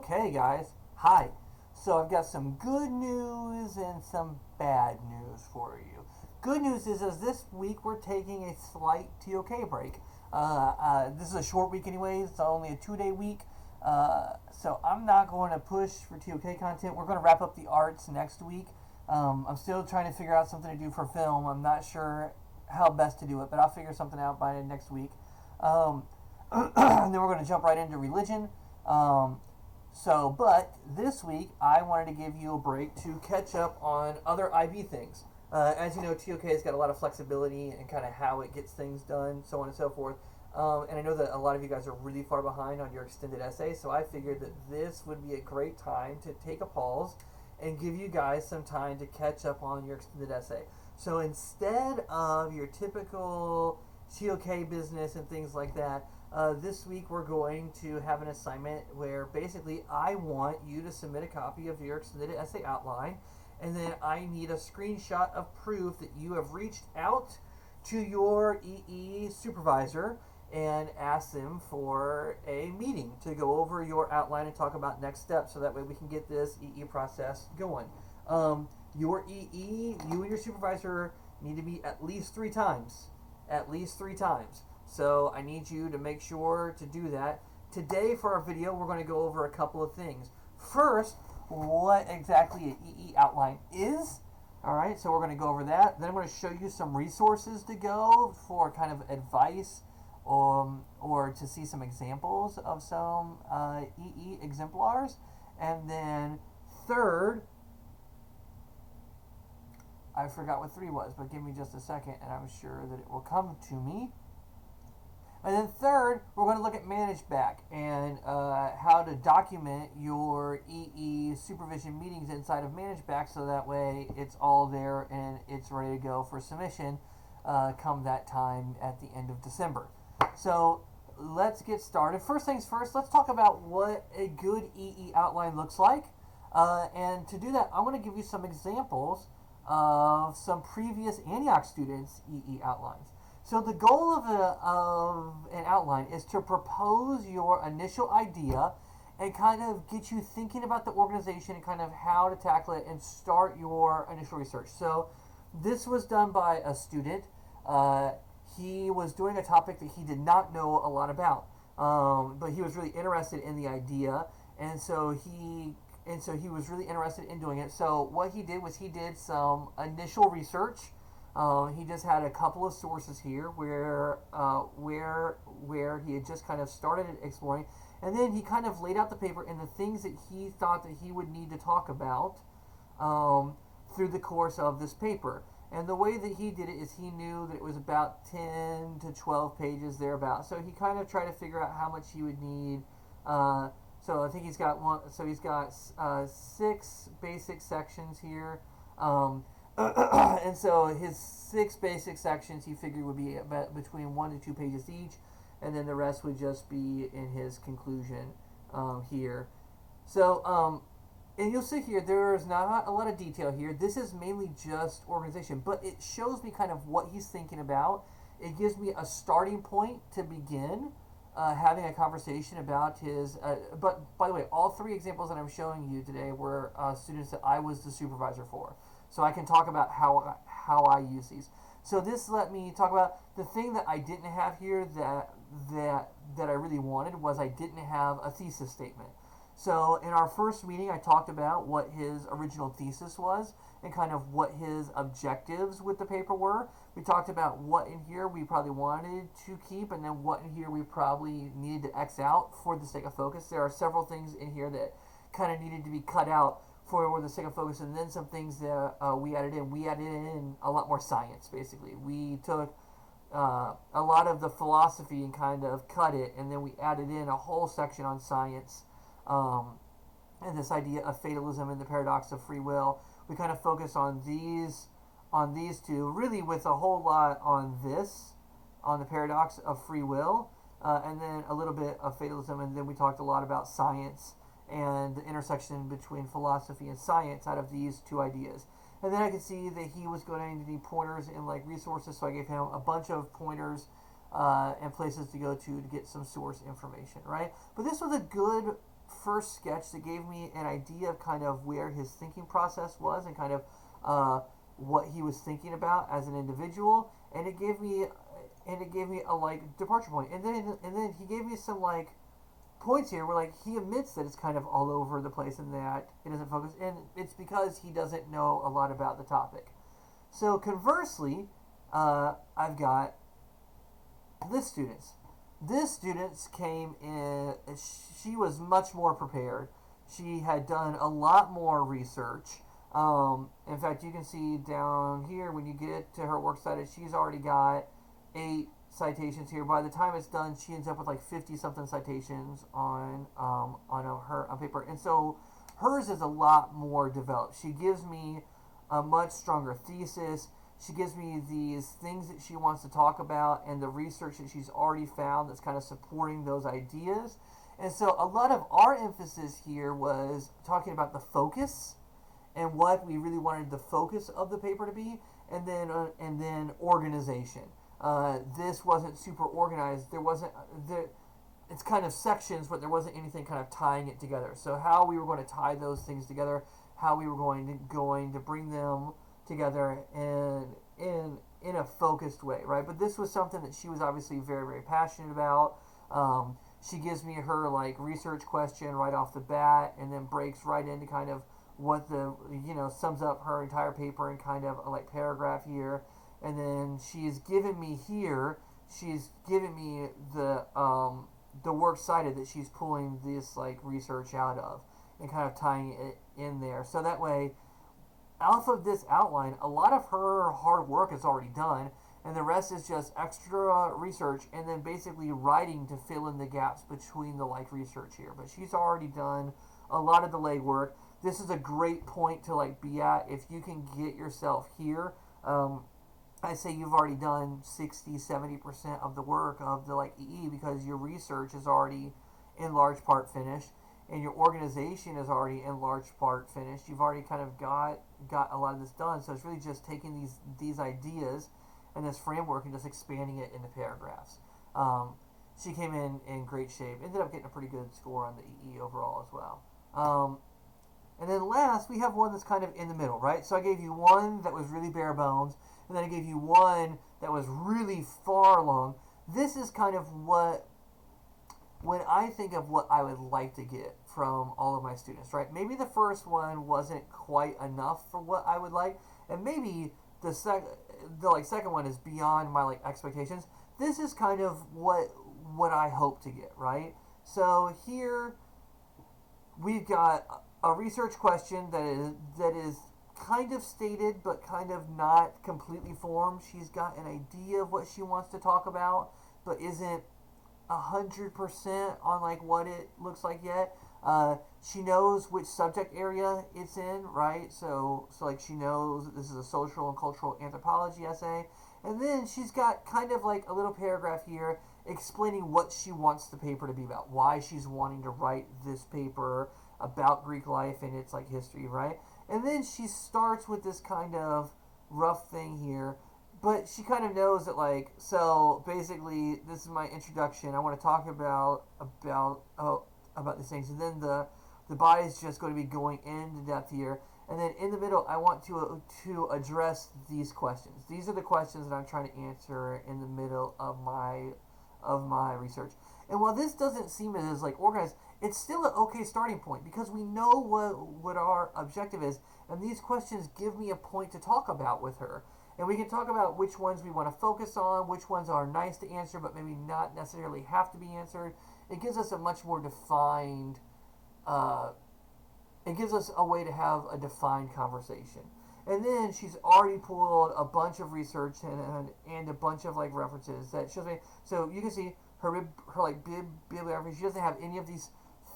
Okay, guys. Hi. So I've got some good news and some bad news for you. Good news is this week we're taking a slight TOK break. This is a short week anyways. It's only a 2-day week. So I'm not going to push for TOK content. We're going to wrap up the arts next week. I'm still trying to figure out something to do for film. I'm not sure how best to do it, but I'll figure something out by next week. And then we're going to jump right into religion. But this week I wanted to give you a break to catch up on other IB things. As you know, TOK has got a lot of flexibility and kind of how it gets things done, so on and so forth. And I know that a lot of you guys are really far behind on your extended essay, so I figured that this would be a great time to take a pause and give you guys some time to catch up on your extended essay. So instead of your typical TOK business and things like that, this week we're going to have an assignment where basically I want you to submit a copy of your extended essay outline, and then I need a screenshot of proof that you have reached out to your EE supervisor and ask them for a meeting to go over your outline and talk about next steps, so that way we can get this EE process going. Your EE, you and your supervisor need to meet at least 3 times. At least 3 times. So I need you to make sure to do that. Today for our video, we're going to go over a couple of things. First, what exactly an EE outline is. Alright, so we're going to go over that. Then I'm going to show you some resources to go for kind of advice or to see some examples of some EE exemplars. And then third, I forgot what 3 was, but give me just a second and I'm sure that it will come to me. And then third, we're going to look at ManageBack and how to document your EE supervision meetings inside of ManageBack, so that way it's all there and it's ready to go for submission come that time at the end of December. So let's get started. First things first, let's talk about what a good EE outline looks like. And to do that, I'm going to give you some examples of some previous Antioch students' EE outlines. So the goal of an outline is to propose your initial idea and kind of get you thinking about the organization and kind of how to tackle it and start your initial research. So this was done by a student. He was doing a topic that he did not know a lot about, but he was really interested in the idea, and so he was really interested in doing it. So what he did was he did some initial research. He just had a couple of sources here where he had just kind of started exploring, and then he kind of laid out the paper and the things that he thought that he would need to talk about through the course of this paper. And the way that he did it is he knew that it was about 10 to 12 pages thereabouts. So he kind of tried to figure out how much he would need. So I think he's got 6 basic sections here. And so his 6 basic sections he figured would be about between 1 to 2 pages each, and then the rest would just be in his conclusion here. So and you'll see here there's not a lot of detail here. This is mainly just organization, but it shows me kind of what he's thinking about. It gives me a starting point to begin having a conversation about his. But by the way, all 3 examples that I'm showing you today were students that I was the supervisor for. So I can talk about how I use these. So this let me talk about the thing that I didn't have here that I really wanted was I didn't have a thesis statement. So in our first meeting, I talked about what his original thesis was and kind of what his objectives with the paper were. We talked about what in here we probably wanted to keep, and then what in here we probably needed to X out for the sake of focus. There are several things in here that kind of needed to be cut out for the sake of focus, and then some things that we added in. We added in a lot more science, basically. We took a lot of the philosophy and kind of cut it, and then we added in a whole section on science. And this idea of fatalism and the paradox of free will. We kind of focus on these 2, really with a whole lot on the paradox of free will, and then a little bit of fatalism, and then we talked a lot about science and the intersection between philosophy and science out of these 2 ideas. And then I could see that he was going to need pointers in like resources, so I gave him a bunch of pointers and places to go to get some source information, right? But this was a good first sketch that gave me an idea of kind of where his thinking process was and kind of what he was thinking about as an individual, and it gave me a like departure point, and then he gave me some like points here where like he admits that it's kind of all over the place and that it doesn't focus, and it's because he doesn't know a lot about the topic. So conversely, I've got this students. This students came in. She was much more prepared. She had done a lot more research. In fact, you can see down here when you get to her works cited, she's already got 8 citations here. By the time it's done, she ends up with like 50 something citations on her paper, and so hers is a lot more developed. She gives me a much stronger thesis. She gives me these things that she wants to talk about and the research that she's already found that's kind of supporting those ideas. And so a lot of our emphasis here was talking about the focus and what we really wanted the focus of the paper to be, and then organization. This wasn't super organized. It's kind of sections, but there wasn't anything kind of tying it together. So how we were going to tie those things together, how we were going to bring them together in a focused way, right? But this was something that she was obviously very, very passionate about. She gives me her like research question right off the bat, and then breaks right into kind of what sums up her entire paper in kind of a like paragraph here. And then she's given me the works cited that she's pulling this like research out of and kind of tying it in there. So that way, off of this outline, a lot of her hard work is already done, and the rest is just extra research and then basically writing to fill in the gaps between the like research here. But she's already done a lot of the legwork. This is a great point to like be at if you can get yourself here. I say you've already done 60-70% of the work of the like EE, because your research is already in large part finished and your organization is already in large part finished. You've already kind of got a lot of this done. So it's really just taking these ideas and this framework and just expanding it into paragraphs. She came in great shape. Ended up getting a pretty good score on the EE overall as well. And then last, we have one that's kind of in the middle, right? So I gave you one that was really bare bones, and then I gave you one that was really far along. This is kind of when I think of what I would like to get from all of my students, right? Maybe the first one wasn't quite enough for what I would like, and maybe the second one is beyond my like expectations. This is kind of what I hope to get, right? So here we've got a research question that is kind of stated but kind of not completely formed. She's got an idea of what she wants to talk about, but isn't 100% on like what it looks like yet. She knows which subject area it's in, right? So like she knows this is a social and cultural anthropology essay, and then she's got kind of like a little paragraph here explaining what she wants the paper to be about, why she's wanting to write this paper about Greek life and its like history, right? And then she starts with this kind of rough thing here, but she kind of knows that like, so basically this is my introduction. I want to talk about these things, and then the body is just going to be going into depth here, and then in the middle I want to address these questions. These are the questions that I'm trying to answer in the middle of my research. And while this doesn't seem as like organized, it's still an okay starting point because we know what our objective is, and these questions give me a point to talk about with her. And we can talk about which ones we want to focus on, which ones are nice to answer but maybe not necessarily have to be answered. It gives us a much more defined, it gives us a way to have a defined conversation. And then she's already pulled a bunch of research and a bunch of like references that shows me. So you can see her like bibliography. She doesn't have any of these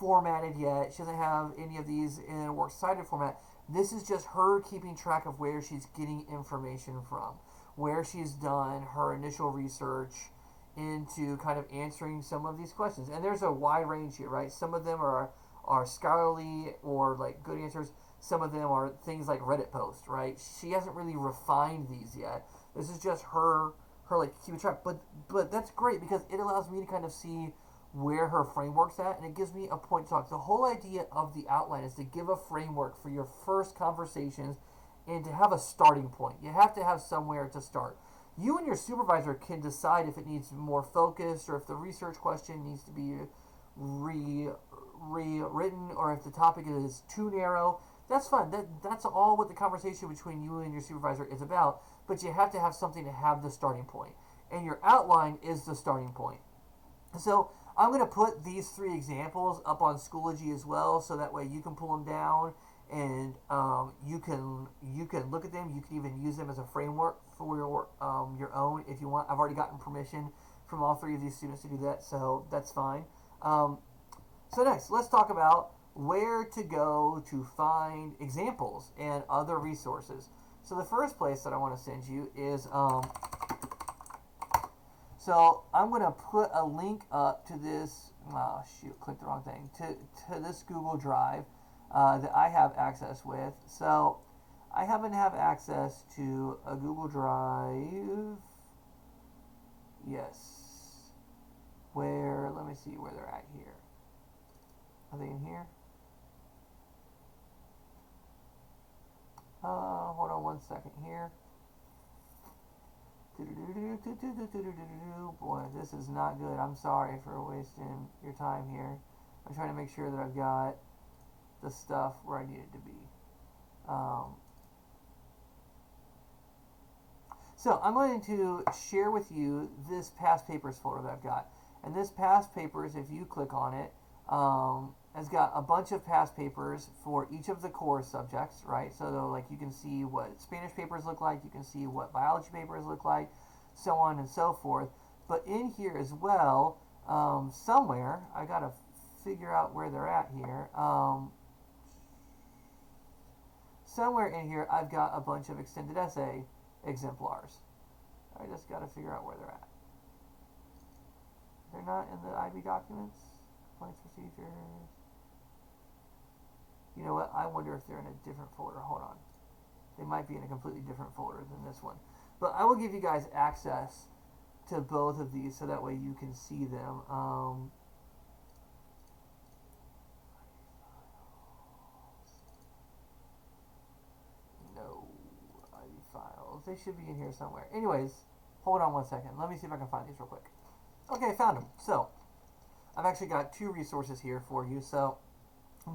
formatted yet. She doesn't have any of these in a works cited format. This is just her keeping track of where she's getting information from, where she's done her initial research into kind of answering some of these questions. And there's a wide range here, right? Some of them are scholarly or like good answers. Some of them are things like Reddit posts, right? She hasn't really refined these yet. This is just her like keeping track. But that's great because it allows me to kind of see where her framework's at, and it gives me a point to talk. The whole idea of the outline is to give a framework for your first conversations and to have a starting point. You have to have somewhere to start. You and your supervisor can decide if it needs more focus or if the research question needs to be rewritten or if the topic is too narrow. That's fine. That's all what the conversation between you and your supervisor is about, but you have to have something to have the starting point. And your outline is the starting point. So I'm going to put these 3 examples up on Schoology as well, so that way you can pull them down and you can look at them. You can even use them as a framework for your own if you want. I've already gotten permission from all 3 of these students to do that, so that's fine. So next, let's talk about where to go to find examples and other resources. So the first place that I want to send you is so I'm going to put a link up to this, oh shoot, clicked the wrong thing, to this Google Drive that I have access with. So I happen to have access to a Google Drive, yes, where, let me see where they're at here. Are they in here? Hold on one second here. Boy, this is not good. I'm sorry for wasting your time here. I'm trying to make sure that I've got the stuff where I need it to be. So I'm going to share with you this past papers folder that I've got. And this past papers, if you click on it, has got a bunch of past papers for each of the core subjects, right? So like you can see what Spanish papers look like, you can see what biology papers look like, so on and so forth. But in here as well, somewhere, I gotta figure out where they're at here. Somewhere in here, I've got a bunch of extended essay exemplars. I just gotta figure out where they're at. They're not in the IB documents? Complaints procedures. You know what? I wonder if they're in a different folder. Hold on. They might be in a completely different folder than this one. But I will give you guys access to both of these so that way you can see them. No IB files. They should be in here somewhere. Anyways, hold on one second. Let me see if I can find these real quick. Okay, I found them. So, I've actually got 2 resources here for you. So,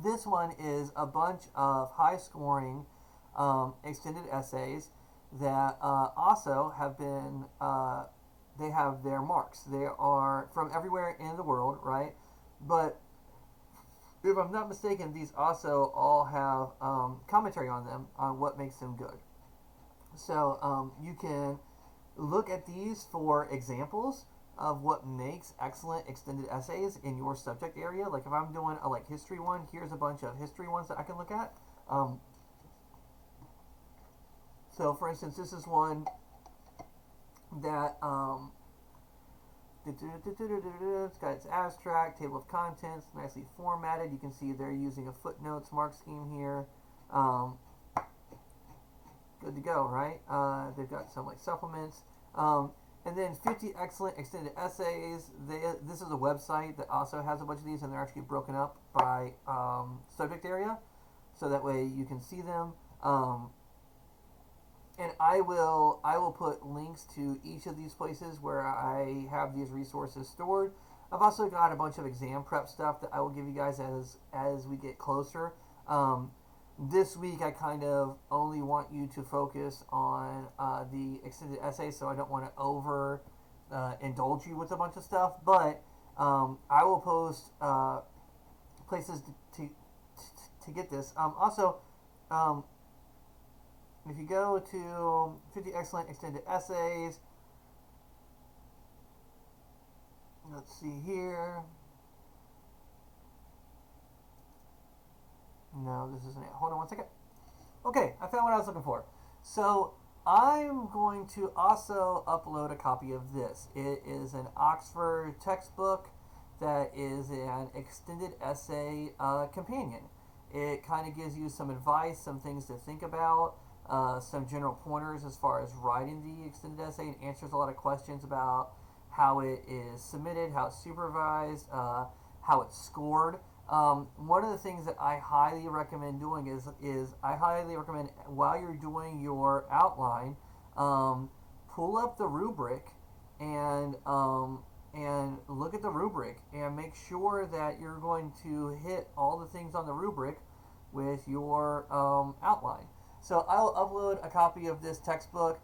this one is a bunch of high-scoring extended essays that also have been, they have their marks. They are from everywhere in the world, right? But if I'm not mistaken, these also all have commentary on them, on what makes them good. So you can look at these for examples of what makes excellent extended essays in your subject area. Like if I'm doing a history one, here's a bunch of history ones that I can look at. So for instance, this is one that it's got its abstract, table of contents, nicely formatted. You can see they're using a footnotes mark scheme here. Good to go, right? They've got some supplements. And then 50 excellent extended essays. This is a website that also has a bunch of these, and they're actually broken up by subject area, so that way you can see them. And I will put links to each of these places where I have these resources stored. I've also got a bunch of exam prep stuff that I will give you guys as we get closer. This week I kind of only want you to focus on the extended essay, so I don't want to over indulge you with a bunch of stuff. But I will post places to get this. Also, if you go to 50 excellent extended essays, let's see here. No, this isn't it. Hold on one second. Okay, I found what I was looking for. So I'm going to also upload a copy of this. It is an Oxford textbook that is an extended essay companion. It kind of gives you some advice, some things to think about, some general pointers as far as writing the extended essay, and answers a lot of questions about how it is submitted, how it's supervised, how it's scored. One of the things that I highly recommend doing is I highly recommend while you're doing your outline, pull up the rubric and look at the rubric and make sure that you're going to hit all the things on the rubric with your outline. So I'll upload a copy of this textbook.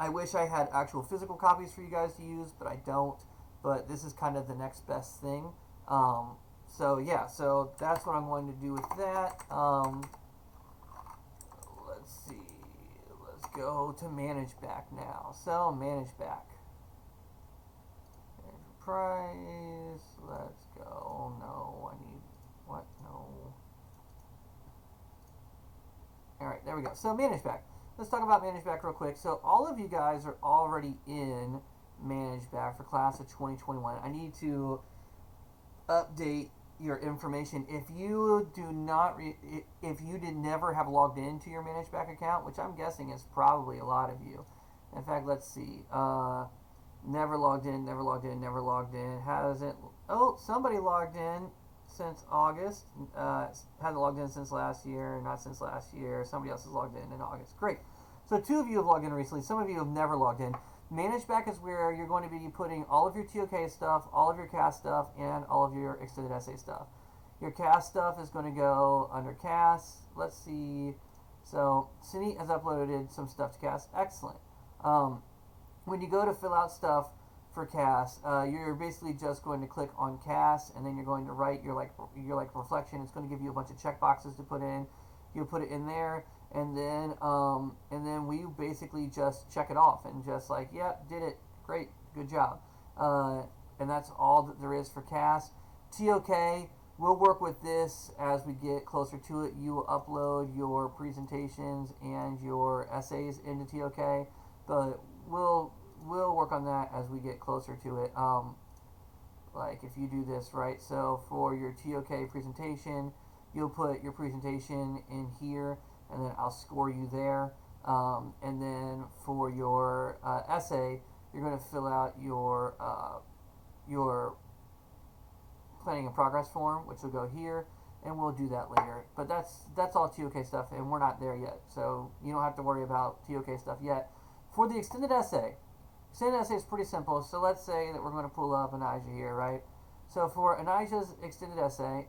I wish I had actual physical copies for you guys to use, but I don't. But this is kind of the next best thing. So yeah, so that's what I'm going to do with that. Let's see. Let's go to Manage Back now. So Manage Back. Price. Let's go. No, I need what? No. All right, there we go. So Manage Back. Let's talk about Manage Back real quick. So all of you guys are already in Manage Back for class of 2021. I need to update your information. If you do not, if you did never have logged into your Manage Back account, which I'm guessing is probably a lot of you. In fact, let's see. Never logged in, never logged in, never logged in. Hasn't. Oh, somebody logged in since August. Hasn't logged in since last year. Not since last year. Somebody else has logged in August. Great. So 2 of you have logged in recently. Some of you have never logged in. Manage Back is where you're going to be putting all of your TOK stuff, all of your CAS stuff, and all of your extended essay stuff. Your CAS stuff is going to go under CAS. Let's see. So Sunit has uploaded some stuff to CAS. Excellent. When you go to fill out stuff for CAS, you're basically just going to click on CAS, and then you're going to write your reflection. It's going to give you a bunch of check boxes to put in. You put it in there, and then we basically just check it off and just like, yeah, did it, great, good job, and that's all that there is for CAS. TOK, we'll work with this as we get closer to it. You will upload your presentations and your essays into TOK, but we'll work on that as we get closer to it. Like if you do this right, so for your TOK presentation, you'll put your presentation in here, and then I'll score you there. And then for your essay, you're going to fill out your planning and progress form, which will go here, and we'll do that later. But that's all TOK stuff, and we're not there yet, so you don't have to worry about TOK stuff yet. For the extended essay is pretty simple. So let's say that we're going to pull up Anijah here, right? So for Anijah's extended essay,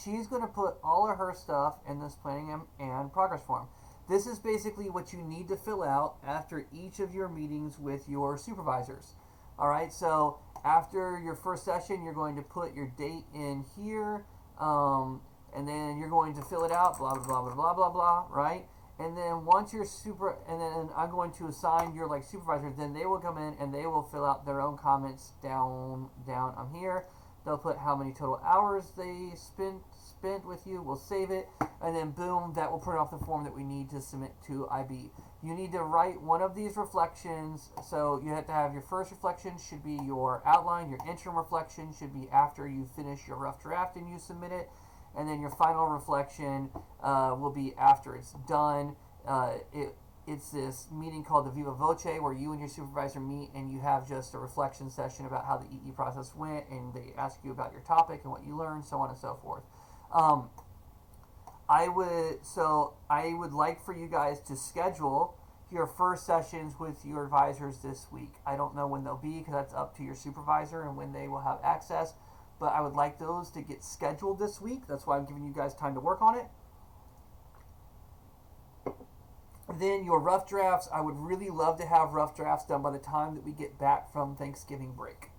she's going to put all of her stuff in this planning and progress form. This is basically what you need to fill out after each of your meetings with your supervisors. All right, so after your first session, you're going to put your date in here, and then you're going to fill it out, blah, blah, blah, blah, blah, blah, right? And then once you're and then I'm going to assign your supervisors, then they will come in and they will fill out their own comments down on here. They'll put how many total hours they spent with you. We'll save it, and then boom, that will print off the form that we need to submit to IB. You need to write one of these reflections. So you have to have your first reflection should be your outline. Your interim reflection should be after you finish your rough draft and you submit it. And then your final reflection will be after it's done. It's this meeting called the Viva Voce where you and your supervisor meet and you have just a reflection session about how the EE process went, and they ask you about your topic and what you learned, so on and so forth. I would like for you guys to schedule your first sessions with your advisors this week. I don't know when they'll be because that's up to your supervisor and when they will have access. But I would like those to get scheduled this week. That's why I'm giving you guys time to work on it. Then your rough drafts, I would really love to have rough drafts done by the time that we get back from Thanksgiving break.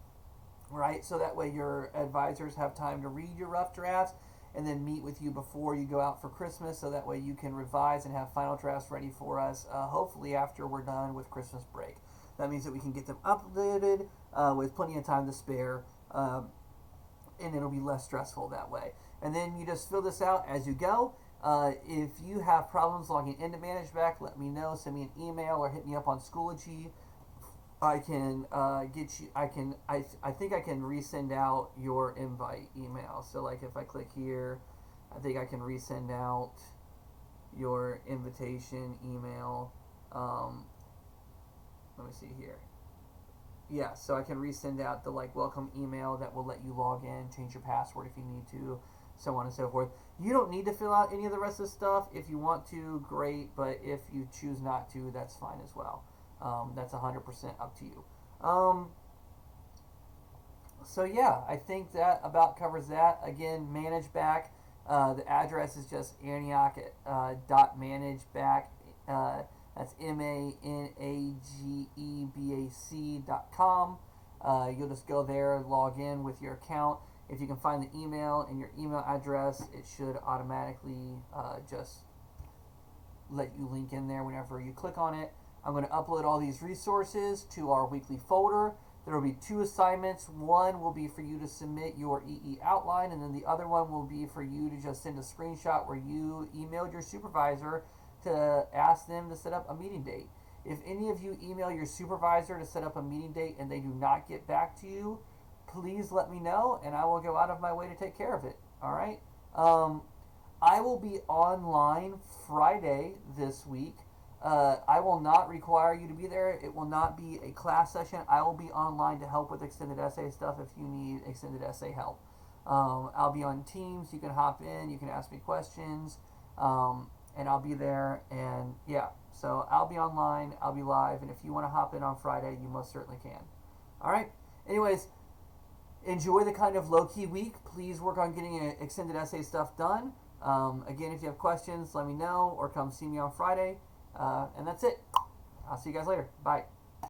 Right? So that way your advisors have time to read your rough drafts and then meet with you before you go out for Christmas, so that way you can revise and have final drafts ready for us, hopefully after we're done with Christmas break. That means that we can get them uploaded with plenty of time to spare, and it'll be less stressful that way. And then you just fill this out as you go. If you have problems logging into Manage Back, let me know. Send me an email or hit me up on Schoology. I can get you. I think I can resend out your invite email. So like if I click here, I think I can resend out your invitation email. Let me see here. Yeah, so I can resend out the like welcome email that will let you log in, change your password if you need to, so on and so forth. You don't need to fill out any of the rest of the stuff. If you want to, great, but if you choose not to, that's fine as well. That's 100% up to you. So yeah, I think that about covers that. Again, manage back. The address is just Antioch dot manage back. That's MANAGEBAC.com. You'll just go there, log in with your account. If you can find the email and your email address, it should automatically just let you link in there whenever you click on it. I'm going to upload all these resources to our weekly folder. There will be 2 assignments. One will be for you to submit your EE outline, and then the other one will be for you to just send a screenshot where you emailed your supervisor to ask them to set up a meeting date. If any of you email your supervisor to set up a meeting date and they do not get back to you, please let me know and I will go out of my way to take care of it. All right? I will be online Friday this week. I will not require you to be there. It will not be a class session. I will be online to help with extended essay stuff if you need extended essay help. I'll be on Teams. You can hop in. You can ask me questions. And I'll be there. And yeah, so I'll be online. I'll be live. And if you want to hop in on Friday, you most certainly can. All right. Anyways, enjoy the kind of low-key week. Please work on getting extended essay stuff done. Again, if you have questions, let me know or come see me on Friday. And that's it. I'll see you guys later. Bye.